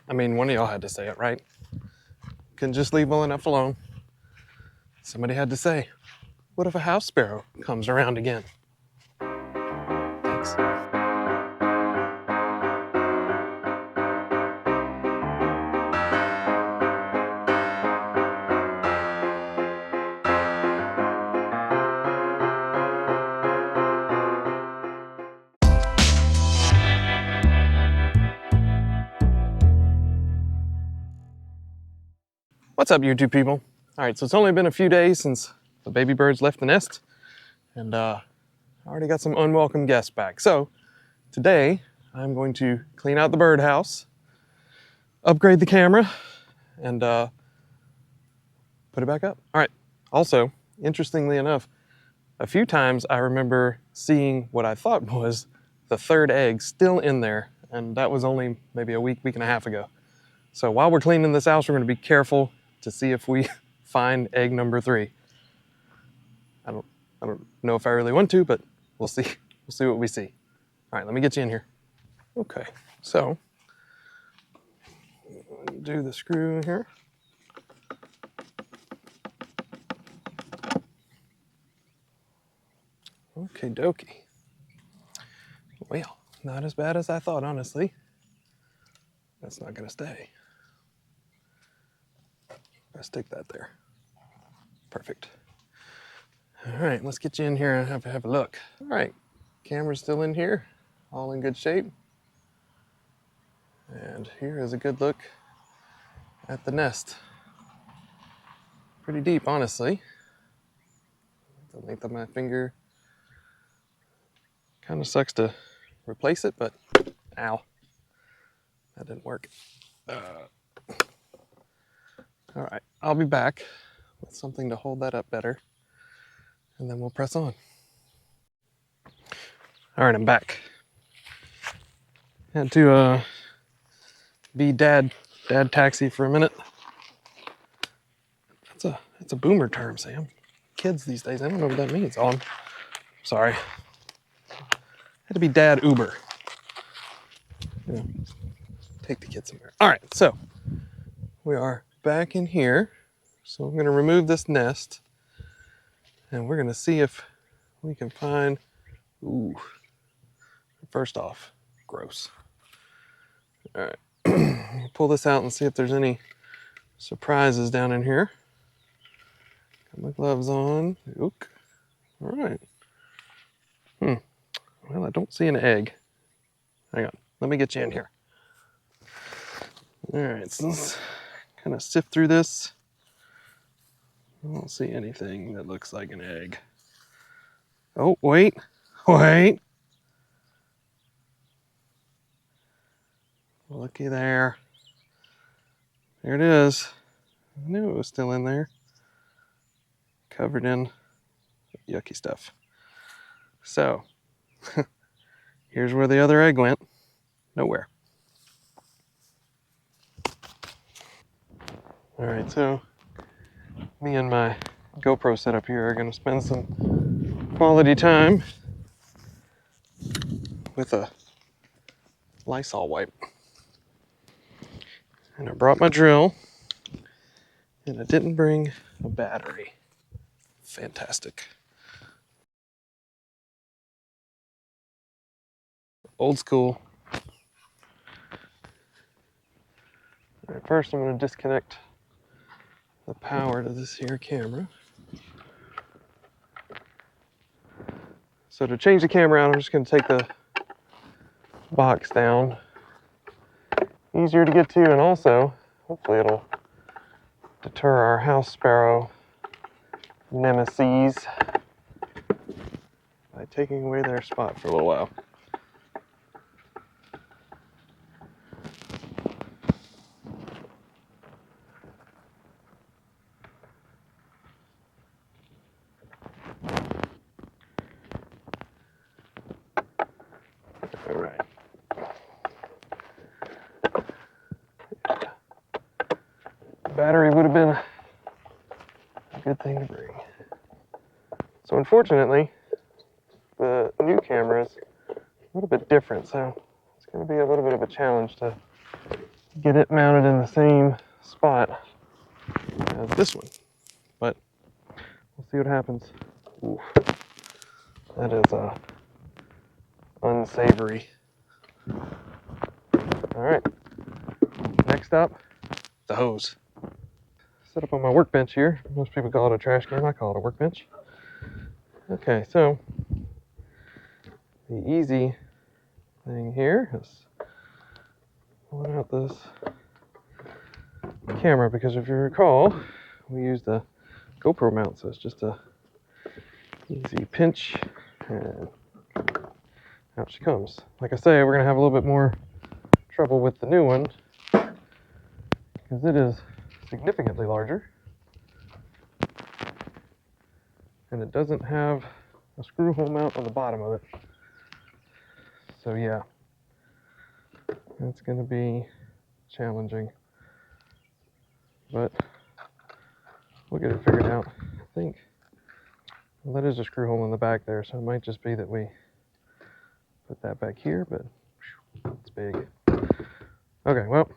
I mean, one of y'all had to say it, right? Couldn't just leave well enough alone. Somebody had to say, what if a house sparrow comes around again? Thanks. What's up, YouTube people? All right, so it's only been a few days since the baby birds left the nest, and I already got some unwelcome guests back. So today, I'm going to clean out the birdhouse, upgrade the camera, and put it back up. All right, also, interestingly enough, a few times I remember seeing what I thought was the third egg still in there, and that was only maybe a week and a half ago. So while we're cleaning this house, we're gonna be careful to see if we find egg number 3. I don't know if I really want to, but we'll see. We'll see what we see. All right, let me get you in here. Okay, so do the screw here. Okay, dokie. Well, not as bad as I thought, honestly. That's not gonna stay. I stick that there. Perfect. All right, let's get you in here and have a look. All right, camera's still in here, all in good shape. And here is a good look at the nest. Pretty deep, honestly. The length of my finger. Kind of sucks to replace it, but ow, that didn't work. All right, I'll be back with something to hold that up better, and then we'll press on. All right, I'm back. Had to be dad taxi for a minute. That's a boomer term, Sam. Kids these days, I don't know what that means. Oh, I'm sorry. Had to be dad Uber. You know, take the kids somewhere. All right, so we are back in here. So I'm gonna remove this nest, and we're gonna see if we can find, ooh, first off, gross. All right, pull this out and see if there's any surprises down in here. Got my gloves on. Ook. All right. Well, I don't see an egg. Hang on, let me get you in here. All right, so let's kind of sift through this. I don't see anything that looks like an egg. Oh, wait. Looky there. There it is. I knew it was still in there. Covered in yucky stuff. So, here's where the other egg went. Nowhere. All right, so me and my GoPro setup here are gonna spend some quality time with a Lysol wipe. And I brought my drill, and I didn't bring a battery. Fantastic. Old school. All right, first I'm going to disconnect the power to this here camera. So to change the camera out, I'm just going to take the box down. Easier to get to, and also, hopefully it'll deter our house sparrow nemesis by taking away their spot for a little while. All right. Battery would have been a good thing to bring. So unfortunately, the new camera is a little bit different, so it's going to be a little bit of a challenge to get it mounted in the same spot as this one, but we'll see what happens. Ooh, that is unsavory. All right, next up, the hose. Set up on my workbench here. Most people call it a trash can. I call it a workbench. Okay, so the easy thing here is pulling out this camera, because if you recall, we used a GoPro mount, so it's just a easy pinch and out she comes. Like I say, we're gonna have a little bit more trouble with the new one because it is significantly larger and it doesn't have a screw hole mount on the bottom of it. So yeah, that's gonna be challenging, but we'll get it figured out. I think, well, that is a screw hole in the back there, so it might just be that we put that back here, but it's big. Okay, well,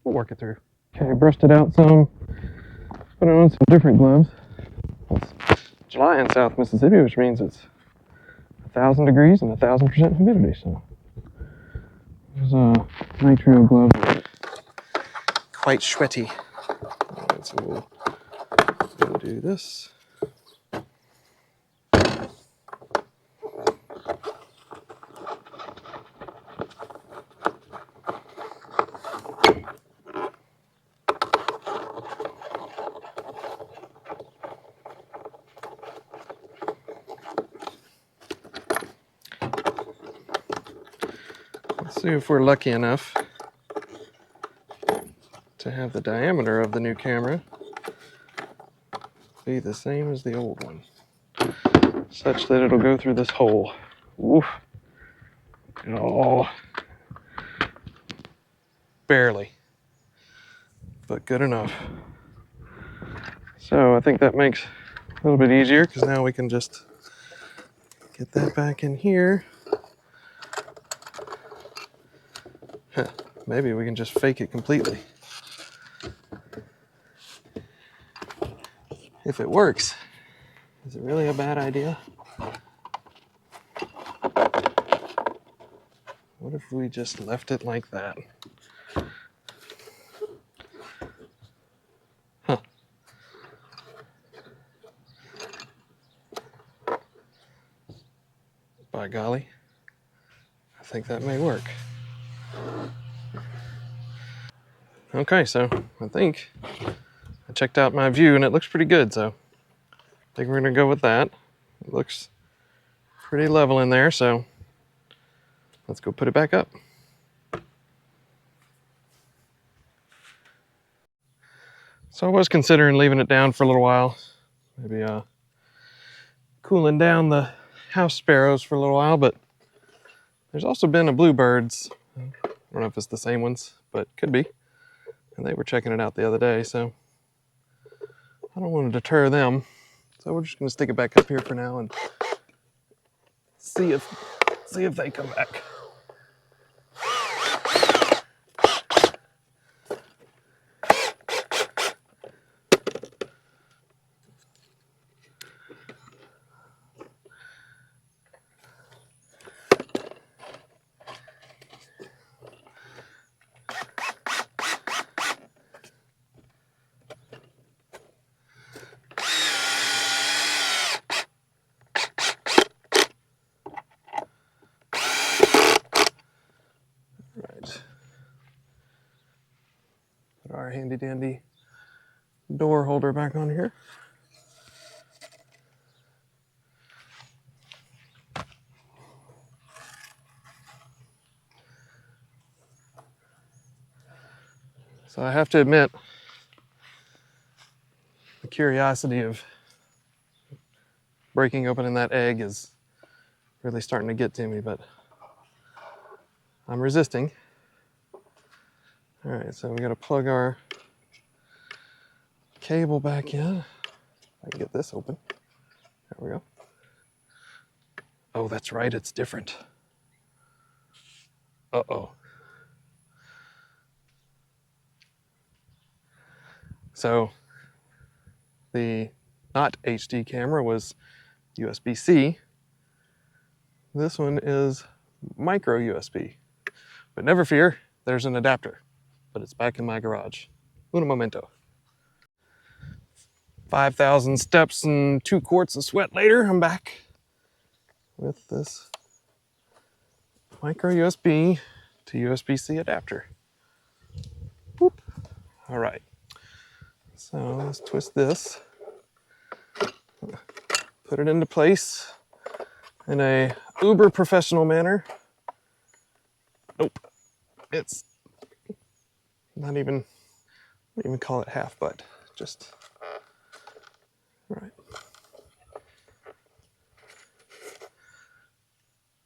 we'll work it through. Okay, brushed it out some, put on some different gloves. It's July in South Mississippi, which means it's 1,000 degrees and 1,000% humidity, so there's nitrile gloves. Quite sweaty. Alright, so we'll do this. Let's see if we're lucky enough to have the diameter of the new camera be the same as the old one, such that it'll go through this hole. Oof. Oh, barely, but good enough. So I think that makes a little bit easier, because now we can just get that back in here. Huh, maybe we can just fake it completely. If it works, is it really a bad idea? What if we just left it like that? Huh. By golly, I think that may work. Okay, so I think I checked out my view and it looks pretty good, so I think we're gonna go with that. It looks pretty level in there, so let's go put it back up. So I was considering leaving it down for a little while, maybe cooling down the house sparrows for a little while, but there's also been a bluebirds. I don't know if it's the same ones, but could be. And they were checking it out the other day, so I don't want to deter them. So we're just gonna stick it back up here for now and see if they come back. Right. Put our handy dandy door holder back on here. So I have to admit, the curiosity of breaking open that egg is really starting to get to me, but I'm resisting. All right, so we got to plug our cable back in. I can get this open. There we go. Oh, that's right, it's different. Uh-oh. So the not HD camera was USB-C. This one is micro USB. But never fear, there's an adapter. But it's back in my garage. Un momento. 5,000 steps and 2 quarts of sweat later, I'm back with this micro USB to USB-C adapter. Whoop. All right. So let's twist this. Put it into place in a uber professional manner. Nope. It's not even, I wouldn't even call it half, but just, all right.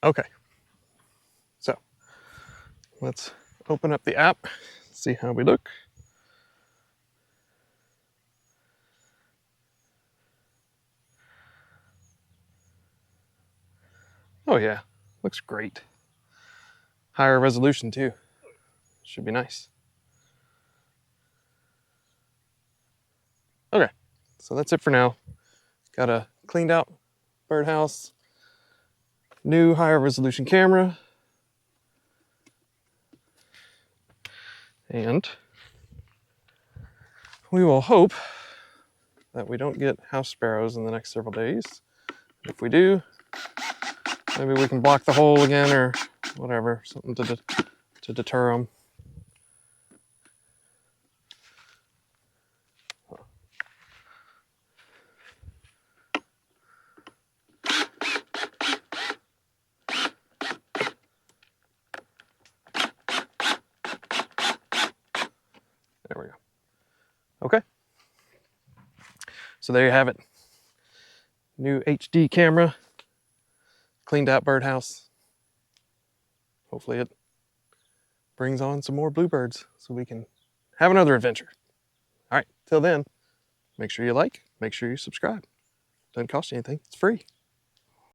Okay. So let's open up the app, see how we look. Oh yeah, looks great. Higher resolution too. Should be nice. Okay, so that's it for now. Got a cleaned out Birdhouse, new higher resolution camera, and we will hope that we don't get house sparrows in the next several days. If we do, maybe we can block the hole again or whatever, something to deter them. There we go. Okay. So there you have it. New HD camera, cleaned out Birdhouse. Hopefully it brings on some more bluebirds so we can have another adventure. All right, till then, make sure you like, make sure you subscribe. Doesn't cost you anything, it's free.